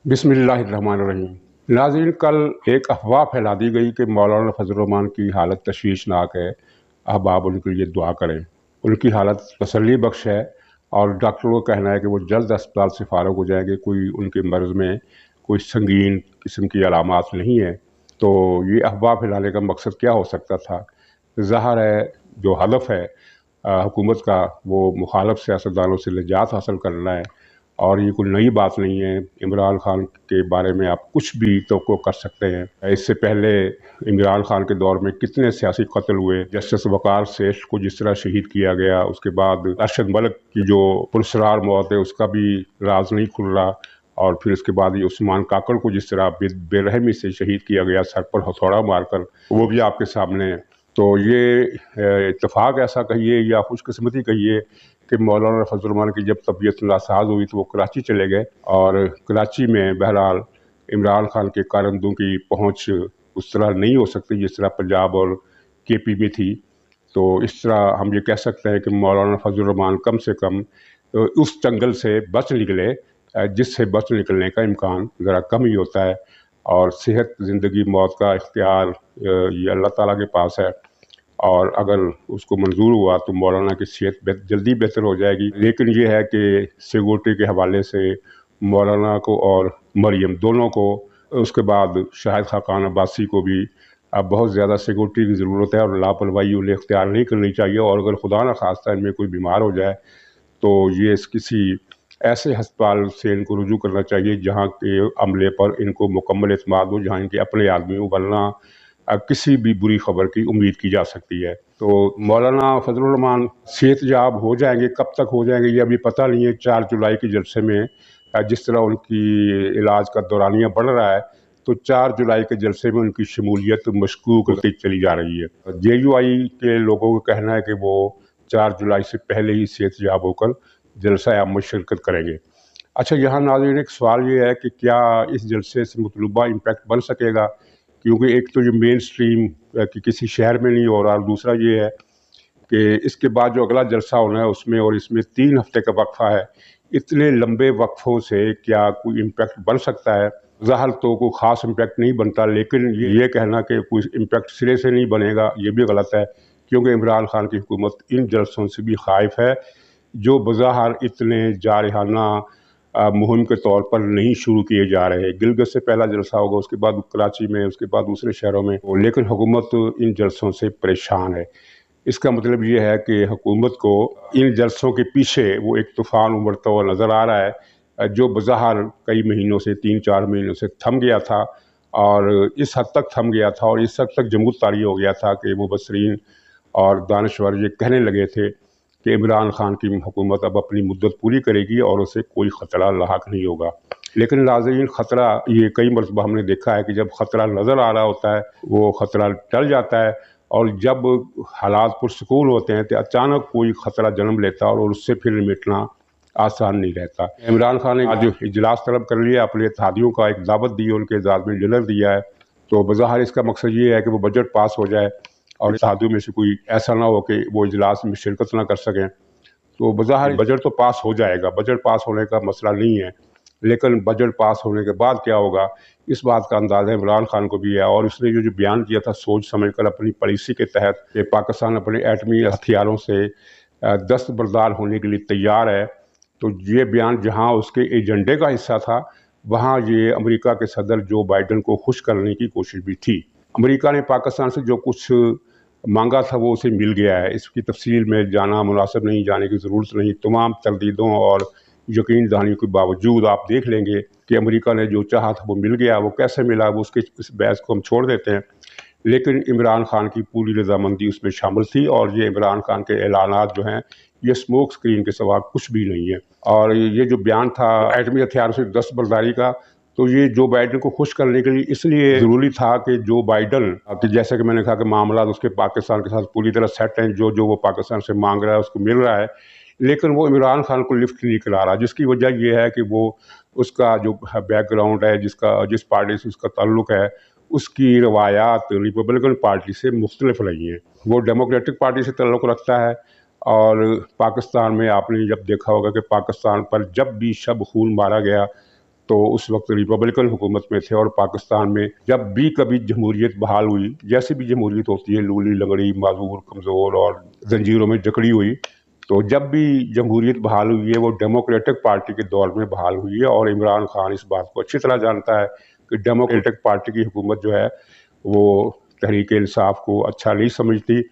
बिस्मिल्लाहिर्रहमानिर्रहीम। नाज़रीन, कल एक अफवाह फैला दी गई कि मौलाना फजल रहमान की हालत तशवीशनाक है। अहबाब उनके लिए दुआ करें। उनकी हालत तसल्ली बख्श है और डॉक्टरों का कहना है कि वो जल्द अस्पताल से फारग हो जाएंगे। कोई उनके मर्ज़ में कोई संगीन किस्म की अलामात नहीं है। तो ये अफवाह फैलाने का मकसद क्या हो सकता था? ज़ाहिर है जो हदफ है हुकूमत का, वो मुखालफ सियासतदानों से निजात हासिल करना है। और ये कोई नई बात नहीं है। इमरान खान के बारे में आप कुछ भी तवक्को कर सकते हैं। इससे पहले इमरान खान के दौर में कितने सियासी कत्ल हुए। जस्टिस वकार सेठ को जिस तरह शहीद किया गया, उसके बाद अरशद मलिक की जो पुरस्कार मौत है उसका भी राज नहीं खुल रहा। और फिर उसके बाद ये उस्मान काकड़ को जिस तरह बेरहमी से शहीद किया गया, सर पर हथौड़ा मारकर, वो भी आपके सामने है। तो ये इत्तेफाक ऐसा कहिए या खुशकिस्मती कहिए कि मौलाना फजल रहमान की जब तबीयत नासाज हुई तो वो कराची चले गए, और कराची में बहरहाल इमरान खान के कारंदों की पहुंच उस तरह नहीं हो सकती जिस तरह पंजाब और केपी में थी। तो इस तरह हम ये कह सकते हैं कि मौलाना फजल रहमान कम से कम उस जंगल से बच निकले जिससे बच निकलने का इम्कान ज़रा कम ही होता है। और सेहत, ज़िंदगी, मौत का इख्तियार ये अल्लाह ताला के पास है, और अगर उसको मंजूर हुआ तो मौलाना की सेहत जल्दी बेहतर हो जाएगी। लेकिन ये है कि सिक्योरिटी के हवाले से मौलाना को और मरियम दोनों को, उसके बाद शाहिद खाकान अब्बासी को भी अब बहुत ज़्यादा सिक्योरिटी की ज़रूरत है, और लापरवाही उन्हें इख्तियार नहीं करनी चाहिए। और अगर खुदा न खास्ता इनमें कोई बीमार हो जाए तो ये किसी ऐसे अस्पताल से इनको रुजू करना चाहिए जहाँ के अमले पर इनको मुकम्मल एतमाद हो, जहाँ इनके अपने आदमी हो, वरना किसी भी बुरी खबर की उम्मीद की जा सकती है। तो मौलाना फजल रहमान सेहतयाब हो जाएंगे, कब तक हो जाएंगे ये अभी पता नहीं है। 4 जुलाई के जलसे में जिस तरह उनकी इलाज का दौरानिया बढ़ रहा है, तो 4 जुलाई के जलसे में उनकी शमूलियत मशकूक होती चली जा रही है। JUI के लोगों का कहना है कि वो 4 जुलाई से पहले ही सेहतयाब होकर जलसा आम में शिरकत करेंगे। अच्छा, यहाँ नाज़रीन एक सवाल ये है कि क्या इस जलसे से मतलूबा इम्पैक्ट बन सकेगा? क्योंकि एक तो ये मेन स्ट्रीम कि किसी शहर में नहीं हो रहा, और दूसरा ये है कि इसके बाद जो अगला जलसा होना है उसमें, और इसमें 3 हफ्ते का वक्फा है। इतने लंबे वक्फों से क्या कोई इम्पैक्ट बन सकता है? ज़ाहिर तो कोई ख़ास इम्पैक्ट नहीं बनता, लेकिन ये कहना कि कोई इम्पैक्ट सिरे से नहीं बनेगा ये भी गलत है, क्योंकि इमरान खान की हुकूमत इन जलसों से भी ख़ाइफ है, जो बज़ाहिर इतने जारहाना मुहिम के तौर पर नहीं शुरू किए जा रहे। गिलगित से पहला जलसा होगा, उसके बाद कराची में, उसके बाद दूसरे शहरों में, लेकिन हुकूमत इन जलसों से परेशान है। इसका मतलब ये है कि हुकूमत को इन जलसों के पीछे वो एक तूफ़ान उमड़ता हुआ नज़र आ रहा है, जो बज़ाहिर कई महीनों से, 3-4 महीनों से थम गया था, और इस हद तक थम गया था और इस हद तक जमूत तारी हो गया था कि मुबस्सरीन और दानश्वर ये कहने लगे थे कि इमरान खान की हुकूमत अब अपनी मुद्दत पूरी करेगी और उसे कोई ख़तरा लाहक नहीं होगा। लेकिन नाज़रीन, ख़तरा ये कई मरतबा हमने देखा है कि जब ख़तरा नज़र आ रहा होता है वो ख़तरा टल जाता है, और जब हालात पुरसकून होते हैं तो अचानक कोई ख़तरा जन्म लेता है और उससे फिर निपटना आसान नहीं रहता। इमरान खान ने आज इजलास तलब कर लिया, अपने इत्तेहादियों का एक दावत दी, उनके एजाज़ में डिनर दिया है। तो बज़ाहिर इसका मकसद ये है कि वो बजट पास हो जाए और इत्तेहादियों में से कोई ऐसा ना हो कि वो इजलास में शिरकत ना कर सकें। तो बज़ाहिर बजट तो पास हो जाएगा, बजट पास होने का मसला नहीं है, लेकिन बजट पास होने के बाद क्या होगा इस बात का अंदाज़ा इमरान खान को भी है। और उसने जो बयान किया था सोच समझ कर अपनी पॉलिसी के तहत कि पाकिस्तान अपने एटमी हथियारों से दस्तबरदार होने के लिए तैयार है, तो ये बयान जहाँ उसके एजेंडे का हिस्सा था, वहाँ ये अमेरिका के सदर जो बाइडन को खुश करने की कोशिश भी थी। अमेरिका ने पाकिस्तान से जो कुछ मांगा था वो उसे मिल गया है। इसकी तफसील में जाना मुनासिब नहीं, जाने की ज़रूरत नहीं। तमाम तरदीदों और यकीन दहानी के बावजूद आप देख लेंगे कि अमेरिका ने जो चाहा था वो मिल गया। वो कैसे मिला वो उसके इस बहस को हम छोड़ देते हैं, लेकिन इमरान खान की पूरी रजामंदी उसमें शामिल थी, और ये इमरान खान के ऐलानात जो हैं ये स्मोक स्क्रीन के सिवा कुछ भी नहीं है। और ये जो बयान था एटमी हथियारों से दस्तबरदारी का, तो ये जो बाइडन को खुश करने के लिए इसलिए ज़रूरी था कि जो बाइडन कि जैसे कि मैंने कहा कि मामला उसके पाकिस्तान के साथ पूरी तरह सेट हैं, जो जो वो पाकिस्तान से मांग रहा है उसको मिल रहा है, लेकिन वो इमरान खान को लिफ्ट नहीं करा रहा। जिसकी वजह ये है कि वो उसका जो बैकग्राउंड है, जिस पार्टी से उसका ताल्लुक़ है, उसकी रवायात रिपब्लिकन पार्टी से मुख्तलिफ रही हैं। वो डेमोक्रेटिक पार्टी से ताल्लुक़ रखता है, और पाकिस्तान में आपने जब देखा होगा कि पाकिस्तान पर जब भी शब खून मारा गया तो उस वक्त रिपब्लिकन हुकूमत में थे, और पाकिस्तान में जब भी कभी जमहूरियत बहाल हुई, जैसे भी जमहूरियत होती है, लूली लंगड़ी, माजूर, कमज़ोर और जंजीरों में जकड़ी हुई, तो जब भी जमहूरियत बहाल हुई है वो डेमोक्रेटिक पार्टी के दौर में बहाल हुई है। और इमरान खान इस बात को अच्छी तरह जानता है कि डेमोक्रेटिक पार्टी की हुकूमत जो है वो तहरीक इंसाफ को अच्छा नहीं समझती,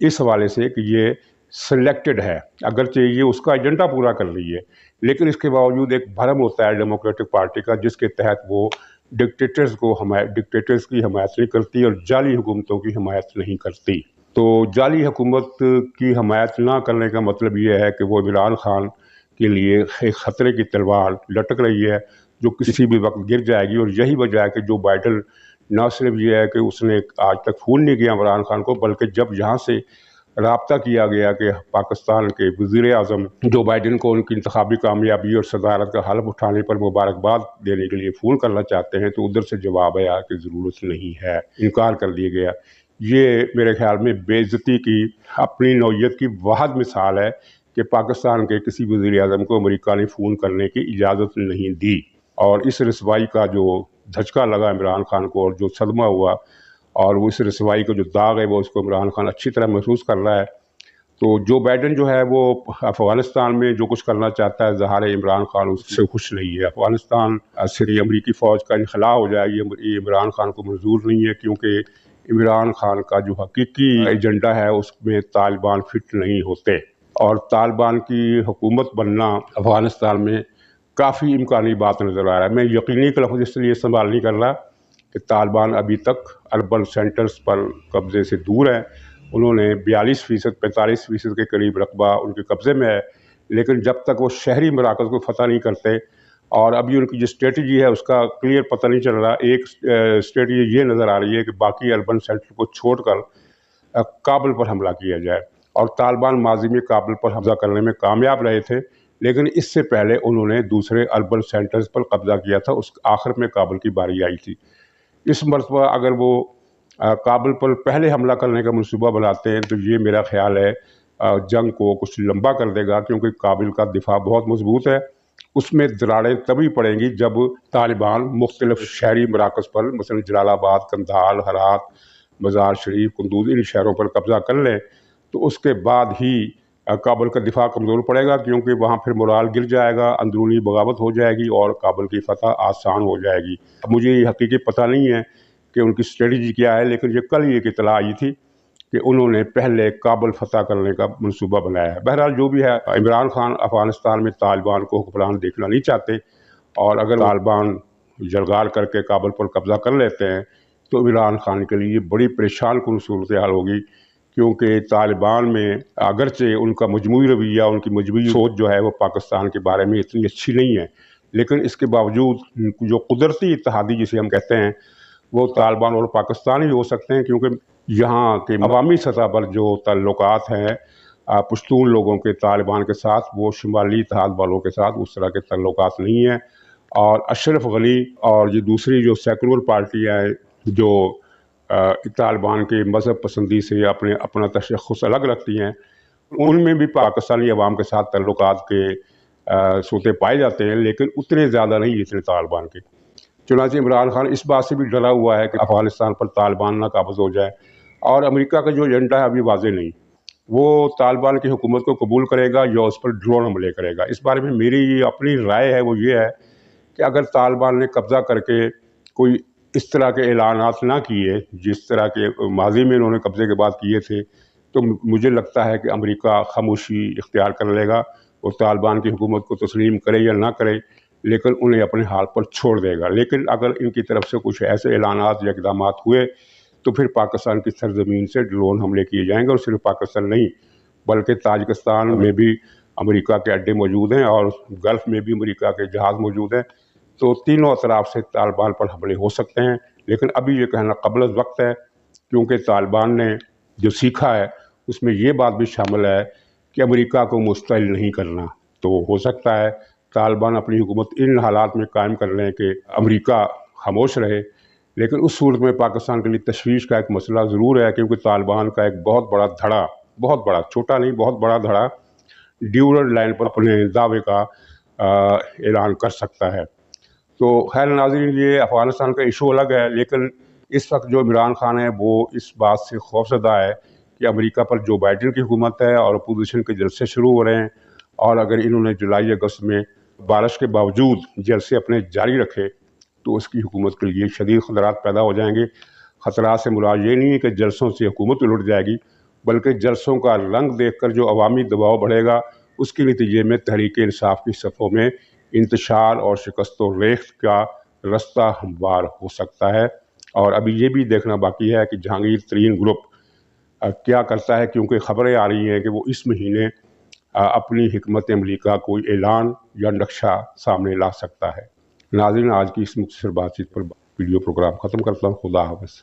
इस हवाले से कि ये सिलेक्टेड है, अगरचे ये उसका एजेंडा पूरा कर रही है, लेकिन इसके बावजूद एक भरम होता है डेमोक्रेटिक पार्टी का, जिसके तहत वो डिक्टेटर्स की हमायत नहीं करती और जाली हुकूमतों की हमायत नहीं करती। तो जाली हुकूमत की हमायत ना करने का मतलब ये है कि वो इमरान खान के लिए एक ख़तरे की तलवार लटक रही है जो किसी भी वक्त गिर जाएगी। और यही वजह है कि जो बाइडन न सिर्फ ये है कि उसने आज तक फ़ोन नहीं किया इमरान खान को, बल्कि जब यहाँ से राब्ता किया गया कि पाकिस्तान के वज़ीर आज़म जो बाइडन को उनकी इंतखाबी कामयाबी और सदारत का हल्फ उठाने पर मुबारकबाद देने के लिए फ़ोन करना चाहते हैं, तो उधर से जवाब आया कि ज़रूरत नहीं है, इनकार कर दिया गया। ये मेरे ख्याल में बेइज्जती की अपनी नौइयत की वाहद मिसाल है कि पाकिस्तान के किसी वज़ीर आज़म को अमेरिका ने फ़ोन करने की इजाज़त नहीं दी। और इस रसवाई का जो धचका लगा इमरान खान को और जो सदमा हुआ, और वो इस रसवाई का जो दाग है वो उसको इमरान खान अच्छी तरह महसूस कर रहा है। तो जो बाइडन जो है वो अफ़गानिस्तान में जो कुछ करना चाहता है, ज़ाहिर है इमरान खान उससे खुश नहीं है। अफ़गानिस्तान से अमरीकी फ़ौज का इनखला हो जाए, ये इमरान खान को मंजूर नहीं है, क्योंकि इमरान खान का जो हकीकी एजेंडा है उसमें तालिबान फिट नहीं होते, और तालिबान की हुकूमत बनना अफ़गानिस्तान में काफ़ी इम्कानी बात नज़र आ रहा है। मैं यकीनी का लफ्ज़ इसलिए इस्तेमाल नहीं कर रहा कि तालिबान अभी तक अर्बन सेंटर्स पर कब्ज़े से दूर है। उन्होंने 42% 45% के करीब रकबा उनके कब्ज़े में है, लेकिन जब तक वो शहरी मराकज़ को फ़तह नहीं करते, और अभी उनकी जो स्ट्रेटजी है उसका क्लियर पता नहीं चल रहा। एक स्ट्रेटजी ये नज़र आ रही है कि बाकी अर्बन सेंटर को छोड़कर काबुल पर हमला किया जाए, और तालिबान माजी में काबुल पर हमला करने में कामयाब रहे थे, लेकिन इससे पहले उन्होंने दूसरे अर्बन सेंटर्स पर कब्ज़ा किया था। उस आखिर में काबुल की बारी आई थी। इस मरतबा अगर वो काबुल पर पहले हमला करने का मंसूबा बनाते हैं, तो ये मेरा ख्याल है जंग को कुछ लंबा कर देगा, क्योंकि काबुल का दिफा बहुत मजबूत है। उसमें दरारें तभी पड़ेंगी जब तालिबान मुख्तलिफ शहरी मराकज़ पर, मसलन जलालाबाद, कंधार, हरात, मज़ार शरीफ, कुंदूज, इन शहरों पर कब्ज़ा कर लें, तो उसके बाद ही काबुल का दिफा कमज़ोर पड़ेगा, क्योंकि वहाँ फिर मोराल गिर जाएगा, अंदरूनी बगावत हो जाएगी और काबुल की फतह आसान हो जाएगी। अब मुझे ये हकीकी पता नहीं है कि उनकी स्ट्रेटजी क्या है, लेकिन ये कल ही एक इत्तला आई थी कि उन्होंने पहले काबुल फतह करने का मंसूबा बनाया है। बहरहाल जो भी है, इमरान खान अफ़गानिस्तान में तालिबान को हुक्मरान देखना नहीं चाहते, और अगर तालिबान जलगार करके काबुल पर कब्ज़ा कर लेते हैं तो इमरान खान के लिए बड़ी परेशान कुन सूरत हाल होगी, क्योंकि तालिबान में अगरचे उनका मजमूई रवैया, उनकी मजमूई सोच जो है वो पाकिस्तान के बारे में इतनी अच्छी नहीं है, लेकिन इसके बावजूद जो कुदरती इत्तेहादी जिसे हम कहते हैं वो तालिबान और पाकिस्तान ही हो सकते हैं, क्योंकि यहाँ के अवामी सतह पर जो ताल्लुकात हैं पश्तून लोगों के तालिबान के साथ, वो शुमाली इत्तेहाद वालों के साथ उस तरह के ताल्लुकात नहीं हैं। और अशरफ गनी और ये दूसरी जो सेकुलर पार्टियाँ हैं जो तालिबान के मज़हब पसंदी से अपना तशख़्ख़ुस अलग रखती हैं, उनमें भी पाकिस्तानी अवाम के साथ ताल्लुकात के सोते पाए जाते हैं, लेकिन उतने ज़्यादा नहीं जितने तालिबान के। चुनांचे इमरान खान इस बात से भी डरा हुआ है कि अफ़गानिस्तान पर तालिबान ना काबज़ हो जाए, और अमेरिका का जो एजेंडा है अभी वाज़ेह नहीं, वो तालिबान की हुकूमत को कबूल करेगा या उस पर ड्रोन हमले करेगा। इस बारे में मेरी अपनी राय है, वो ये है कि अगर तालिबान ने कब्ज़ा करके कोई इस तरह के ऐलानात ना किए जिस तरह के माजी में उन्होंने कब्ज़े के बाद किए थे, तो मुझे लगता है कि अमेरिका खामोशी इख्तियार कर लेगा और तालिबान की हुकूमत को तस्लीम करे या ना करे, लेकिन उन्हें अपने हाल पर छोड़ देगा। लेकिन अगर इनकी तरफ से कुछ ऐसे ऐलानात या इक़दामात हुए तो फिर पाकिस्तान की सरजमीन से ड्रोन हमले किए जाएंगे, और सिर्फ पाकिस्तान नहीं बल्कि ताजिकिस्तान में भी अमेरिका के अड्डे मौजूद हैं और गल्फ़ में भी अमेरिका के जहाज़ मौजूद हैं। तो तीनों अतराफ से तालिबान पर हमले हो सकते हैं, लेकिन अभी ये कहना क़ब्ल वक्त है, क्योंकि तालिबान ने जो सीखा है उसमें ये बात भी शामिल है कि अमेरिका को मुस्तैल नहीं करना। तो हो सकता है तालिबान अपनी हुकूमत इन हालात में कायम कर लें कि अमेरिका खामोश रहे, लेकिन उस सूरत में पाकिस्तान के लिए तशवीश का एक मसला ज़रूर है, क्योंकि तालिबान का एक बहुत बड़ा धड़ा, बहुत बड़ा, छोटा नहीं बहुत बड़ा धड़ा ड्यूरल लाइन पर अपने दावे का ऐलान कर सकता है। تو خیر ناظرین، یہ افغانستان کا ایشو الگ ہے، لیکن اس وقت جو عمران خان ہے وہ اس بات سے خوفزدہ ہے کہ امریکہ پر جو بائیڈن کی حکومت ہے اور اپوزیشن کے جلسے شروع ہو رہے ہیں، اور اگر انہوں نے جولائی اگست میں بارش کے باوجود جلسے اپنے جاری رکھے تو اس کی حکومت کے لیے شدید خطرات پیدا ہو جائیں گے۔ خطرات سے مراد یہ نہیں ہے کہ جلسوں سے حکومت الٹ جائے گی، بلکہ جلسوں کا رنگ دیکھ کر جو عوامی دباؤ بڑھے گا، اس کے نتیجے میں تحریک انصاف کی صفوں میں انتشار اور شکست و ریخت کا رستہ ہموار ہو سکتا ہے۔ اور ابھی یہ بھی دیکھنا باقی ہے کہ جہانگیر ترین گروپ کیا کرتا ہے، کیونکہ خبریں آ رہی ہیں کہ وہ اس مہینے اپنی حکمت عملی کا کوئی اعلان یا نقشہ سامنے لا سکتا ہے۔ ناظرین، آج کی اس مختصر بات چیت پر ویڈیو پروگرام ختم کرتا ہوں۔ خدا حافظ۔